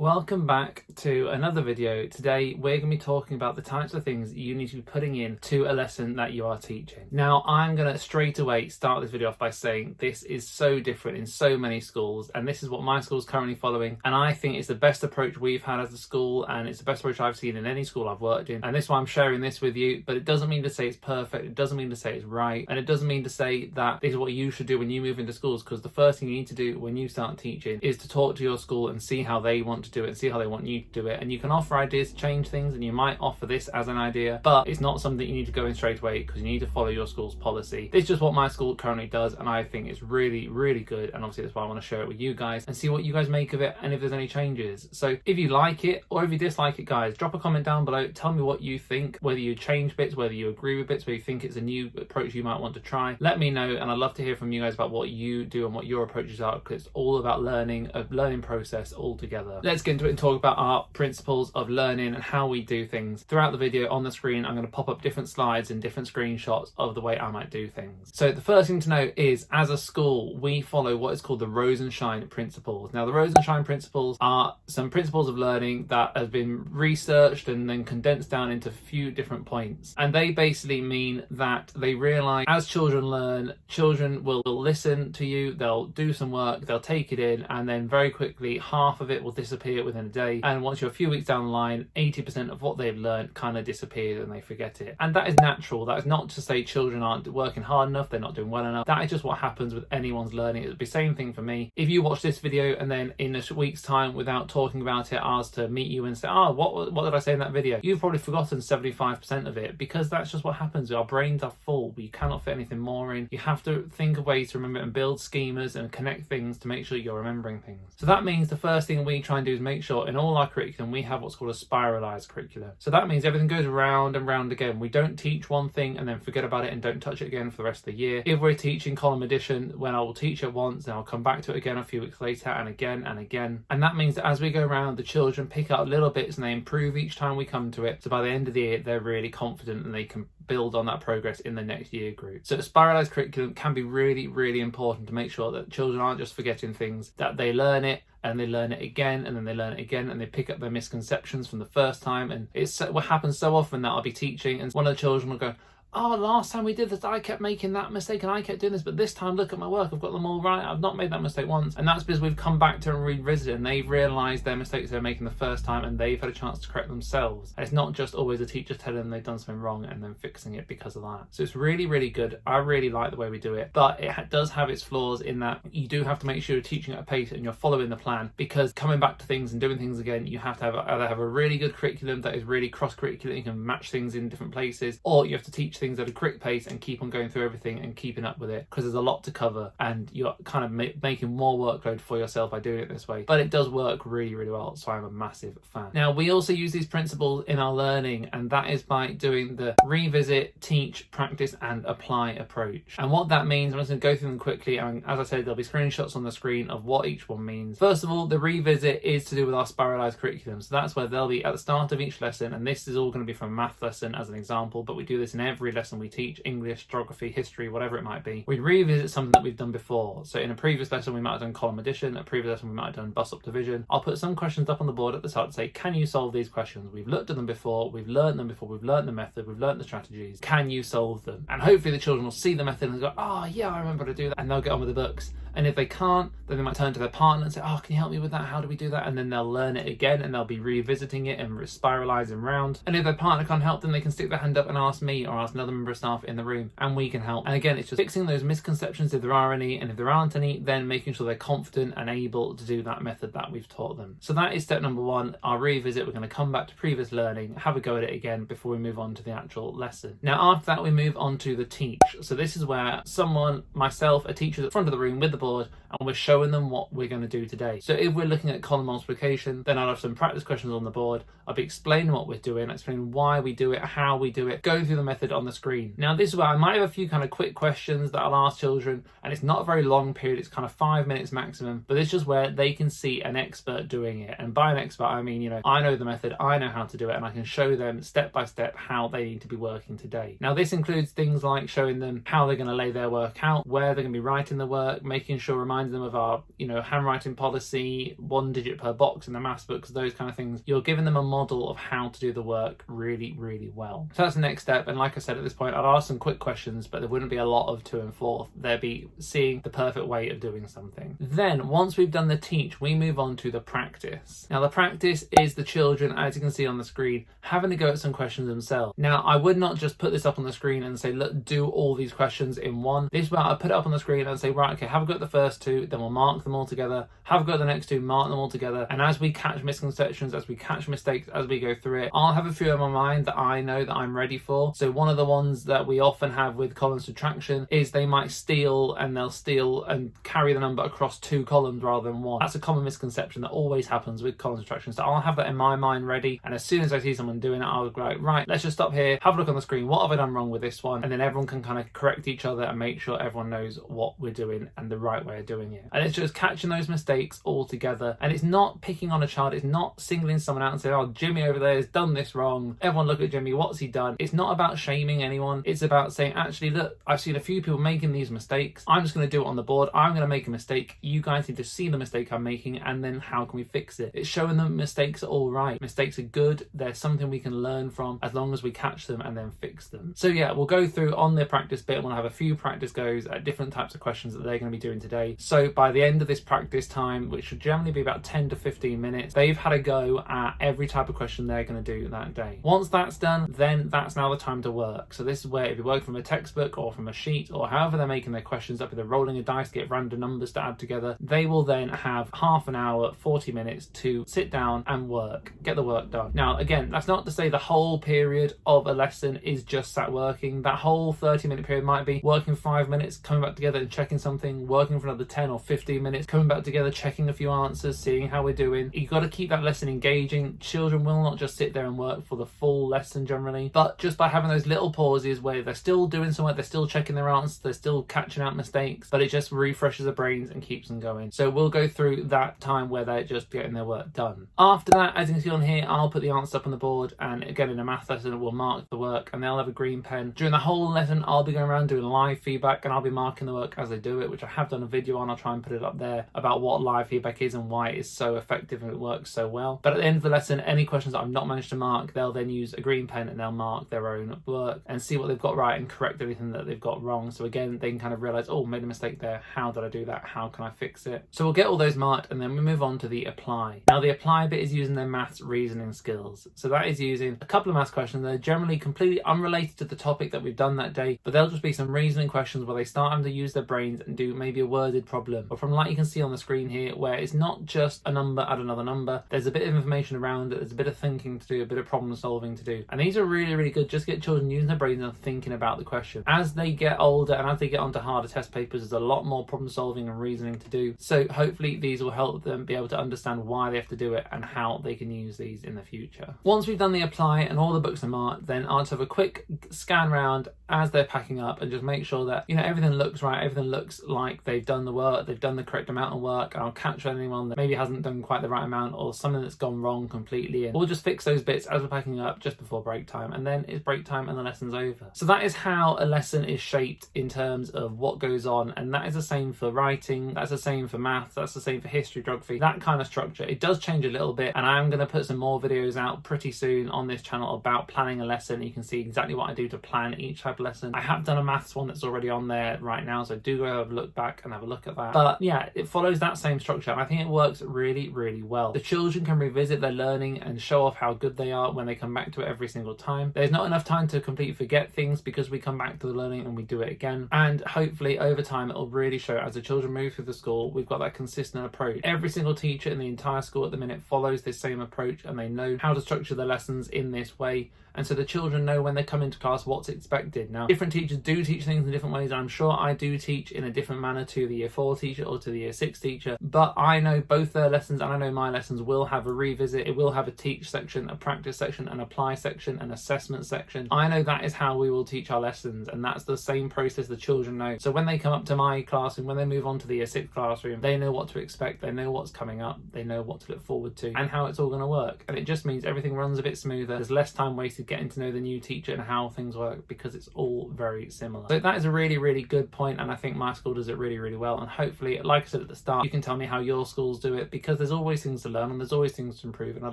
Welcome back to another video. Today we're going to be talking about the types of things you need to be putting in to a lesson that you are teaching. Now I'm going to straight away start this video off by saying this is so different in so many schools, and this is what my school is currently following, and I think it's the best approach we've had as a school, and it's the best approach I've seen in any school I've worked in, and this is why I'm sharing this with you. But it doesn't mean to say it's perfect, it doesn't mean to say it's right, and it doesn't mean to say that this is what you should do when you move into schools, because the first thing you need to do when you start teaching is to talk to your school and see how they want to do it and see how they want you to do it. And you can offer ideas to change things, and you might offer this as an idea, but it's not something you need to go in straight away because you need to follow your school's policy. This is just what my school currently does, and I think it's really good, and obviously that's why I want to share it with you guys and see what you guys make of it and if there's any changes. So if you like it or if you dislike it, guys, drop a comment down below, tell me what you think, whether you change bits, whether you agree with bits, whether you think it's a new approach you might want to try. Let me know, and I'd love to hear from you guys about what you do and what your approaches are, because it's all about learning, a learning process altogether. Let's get into it and talk about our principles of learning and how we do things. Throughout the video on the screen, I'm going to pop up different slides and different screenshots of the way I might do things. So the first thing to know is, as a school, we follow what is called the Rosenshine principles. Now the Rosenshine principles are some principles of learning that have been researched and then condensed down into a few different points, and they basically mean that they realize as children learn, children will listen to you, they'll do some work, they'll take it in, and then very quickly half of it will disappear within a day, and once you're a few weeks down the line, 80% of what they've learned kind of disappears and they forget it. And that is natural. That is not to say children aren't working hard enough, they're not doing well enough. That is just what happens with anyone's learning. It would be the same thing for me. If you watch this video and then in a week's time, without talking about it, asked to meet you and say, oh, what did I say in that video? You've probably forgotten 75% of it, because that's just what happens. Our brains are full. We cannot fit anything more in. You have to think of ways to remember and build schemas and connect things to make sure you're remembering things. So that means the first thing we try and do is make sure in all our curriculum we have what's called a spiralized curriculum. So that means everything goes round and round again. We don't teach one thing and then forget about it and don't touch it again for the rest of the year. If we're teaching column addition, when I will teach it once, then I'll come back to it again a few weeks later and again and again. And that means that as we go around, the children pick up little bits and they improve each time we come to it. So by the end of the year, they're really confident and they can build on that progress in the next year group. So the spiralized curriculum can be really important to make sure that children aren't just forgetting things, that they learn it and they learn it again and then they learn it again, and they pick up their misconceptions from the first time. And it's what happens so often that I'll be teaching and one of the children will go, oh, last time we did this, I kept making that mistake and I kept doing this, but this time look at my work, I've got them all right, I've not made that mistake once. And that's because we've come back to and revisit it, and they've realised their mistakes they were making the first time and they've had a chance to correct themselves. And it's not just always the teacher telling them they've done something wrong and then fixing it because of that. So it's really good. I really like the way we do it, but it does have its flaws in that you do have to make sure you're teaching at a pace and you're following the plan, because coming back to things and doing things again, you have to either have a really good curriculum that is really cross-curricular, you can match things in different places, or you have to teach things at a quick pace and keep on going through everything and keeping up with it, because there's a lot to cover and you're kind of making more workload for yourself by doing it this way. But it does work really well, so I'm a massive fan. Now we also use these principles in our learning, and that is by doing the revisit, teach, practice and apply approach. And what that means, I'm just going to go through them quickly, and as I said, there'll be screenshots on the screen of what each one means. First of all, the revisit is to do with our spiralized curriculum, so that's where they'll be at the start of each lesson, and this is all going to be from a math lesson as an example, but we do this in every lesson we teach: English, geography, history, whatever it might be. We revisit something that we've done before. So in a previous lesson we might have done column addition, a previous lesson we might have done bus up division. I'll put some questions up on the board at the start to say, can you solve these questions? We've looked at them before, we've learned them before, we've learned the method, we've learned the strategies. Can you solve them? And hopefully the children will see the method and go, oh yeah, I remember to do that, and they'll get on with the books. And if they can't, then they might turn to their partner and say, oh, can you help me with that? How do we do that? And then they'll learn it again and they'll be revisiting it and spiralizing round. And if their partner can't help them, they can stick their hand up and ask me or ask another member of staff in the room, and we can help. And again, it's just fixing those misconceptions if there are any, and if there aren't any, then making sure they're confident and able to do that method that we've taught them. So that is step number one, our revisit. We're going to come back to previous learning, have a go at it again before we move on to the actual lesson. Now after that we move on to the teach. So this is where someone, myself, a teacher, at the front of the room with the board, and we're showing them what we're going to do today. So if we're looking at column multiplication, then I'll have some practice questions on the board. I'll be explaining what we're doing, explaining why we do it, how we do it, go through the method on the screen. Now this is where I might have a few kind of quick questions that I'll ask children, and it's not a very long period, it's kind of 5 minutes maximum, but it's just where they can see an expert doing it. And by an expert I mean, you know, I know the method, I know how to do it, and I can show them step by step how they need to be working today. Now this includes things like showing them how they're going to lay their work out, where they're going to be writing the work, making making sure, reminding them of our, handwriting policy, 1 digit per box in the maths books, those kind of things. You're giving them a model of how to do the work really, really well. So that's the next step. And like I said, at this point, I'd ask some quick questions, but there wouldn't be a lot of to and forth. There'd be seeing the perfect way of doing something. Then once we've done the teach, we move on to the practice. Now the practice is the children, as you can see on the screen, having to go at some questions themselves. Now I would not just put this up on the screen and say, look, do all these questions in one. This way I put it up on the screen and say, right, okay, have a go at the first 2, then we'll mark them all together, have a go at the next 2, mark them all together. And as we catch misconceptions, as we catch mistakes, as we go through it, I'll have a few in my mind that I know that I'm ready for. So one of the ones that we often have with column subtraction is they might steal and carry the number across 2 columns rather than 1. That's a common misconception that always happens with column subtraction. So I'll have that in my mind ready, and as soon as I see someone doing it, I'll go like, right, let's just stop here, have a look on the screen, what have I done wrong with this one? And then everyone can kind of correct each other and make sure everyone knows what we're doing and the right way of doing it. And it's just catching those mistakes all together. And it's not picking on a child, it's not singling someone out and saying, oh, Jimmy over there has done this wrong, everyone look at Jimmy, what's he done? It's not about shaming anyone. It's about saying, actually, look, I've seen a few people making these mistakes. I'm just going to do it on the board. I'm going to make a mistake. You guys need to see the mistake I'm making, and then how can we fix it? It's showing them mistakes are all right. Mistakes are good. They're something we can learn from as long as we catch them and then fix them. So yeah, we'll go through on the practice bit. We'll have a few practice goes at different types of questions that they're going to be doing today. So by the end of this practice time, which should generally be about 10 to 15 minutes, they've had a go at every type of question they're going to do that day. Once that's done, then that's now the time to work. So this is where, if you work from a textbook or from a sheet or however they're making their questions up, if they're rolling a dice to get random numbers to add together, they will then have half an hour, 40 minutes to sit down and work, get the work done. Now again, that's not to say the whole period of a lesson is just sat working. That whole 30-minute period might be working 5 minutes, coming back together and checking something, working for another 10 or 15 minutes, coming back together, checking a few answers, seeing how we're doing. You've got to keep that lesson engaging. Children will not just sit there and work for the full lesson generally, but just by having those little pauses where they're still doing some work, they're still checking their answers, they're still catching out mistakes, but it just refreshes their brains and keeps them going. So we'll go through that time where they're just getting their work done. After that, as you can see on here, I'll put the answers up on the board, and again in a math lesson we'll mark the work and they'll have a green pen. During the whole lesson I'll be going around doing live feedback and I'll be marking the work as they do it, which I have done a video on. I'll try and put it up there about what live feedback is and why it is so effective and it works so well. But at the end of the lesson, any questions that I've not managed to mark, they'll then use a green pen and they'll mark their own work and see what they've got right and correct anything that they've got wrong. So again, they can kind of realize, oh, made a mistake there, how did I do that, how can I fix it? So we'll get all those marked and then we move on to the apply. Now the apply bit is using their maths reasoning skills. So that is using a couple of maths questions. They're generally completely unrelated to the topic that we've done that day, but they'll just be some reasoning questions where they start having to use their brains and do maybe a worded problem, or from like you can see on the screen here, where it's not just a number add another number, there's a bit of information around it, there's a bit of thinking to do, a bit of problem solving to do, and these are really, really good just to get children using their brains and thinking about the question. As they get older and as they get onto harder test papers, there's a lot more problem solving and reasoning to do, so hopefully these will help them be able to understand why they have to do it and how they can use these in the future. Once we've done the apply and all the books are marked, then I'll just have a quick scan round as they're packing up and just make sure that, you know, everything looks right, everything looks like they've done the work, they've done the correct amount of work. I'll catch anyone that maybe hasn't done quite the right amount or something that's gone wrong completely, and we'll just fix those bits as we're packing up just before break time, and then it's break time and the lesson's over. So that is how a lesson is shaped in terms of what goes on, and that is the same for writing, that's the same for maths, that's the same for history, geography, that kind of structure. It does change a little bit, and I'm going to put some more videos out pretty soon on this channel about planning a lesson. You can see exactly what I do to plan each type of lesson. I have done a maths one that's already on there right now, so do go have a look back and have a look at that. But yeah, it follows that same structure, and I think it works really, really well. The children can revisit their learning and show off how good they are when they come back to it every single time. There's not enough time to completely forget things because we come back to the learning and we do it again, and hopefully over time it'll really show as the children move through the school we've got that consistent approach. Every single teacher in the entire school at the minute follows this same approach, and they know how to structure their lessons in this way, and so the children know when they come into class what's expected. Now, different teachers do teach things in different ways. I'm sure I do teach in a different manner to the year 4 teacher or to the year 6 teacher, but I know both their lessons and I know my lessons will have a revisit. It will have a teach section, a practice section, an apply section, an assessment section. I know that is how we will teach our lessons, and that's the same process the children know. So when they come up to my classroom, when they move on to the year 6 classroom, they know what to expect, they know what's coming up, they know what to look forward to and how it's all going to work. And it just means everything runs a bit smoother. There's less time wasted getting to know the new teacher and how things work because it's all very similar. So that is a really, really good point, and I think my school does it really, really, really well. And hopefully, like I said at the start, you can tell me how your schools do it, because there's always things to learn and there's always things to improve, and I'd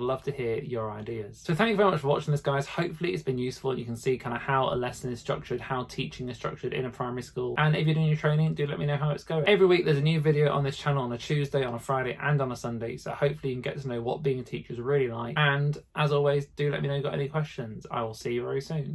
love to hear your ideas. So thank you very much for watching this, guys. Hopefully it's been useful and you can see kind of how a lesson is structured, how teaching is structured in a primary school. And if you're doing your training, do let me know how it's going. Every week there's a new video on this channel on a Tuesday, on a Friday and on a Sunday, so hopefully you can get to know what being a teacher is really like. And as always, do let me know if you've got any questions. I will see you very soon.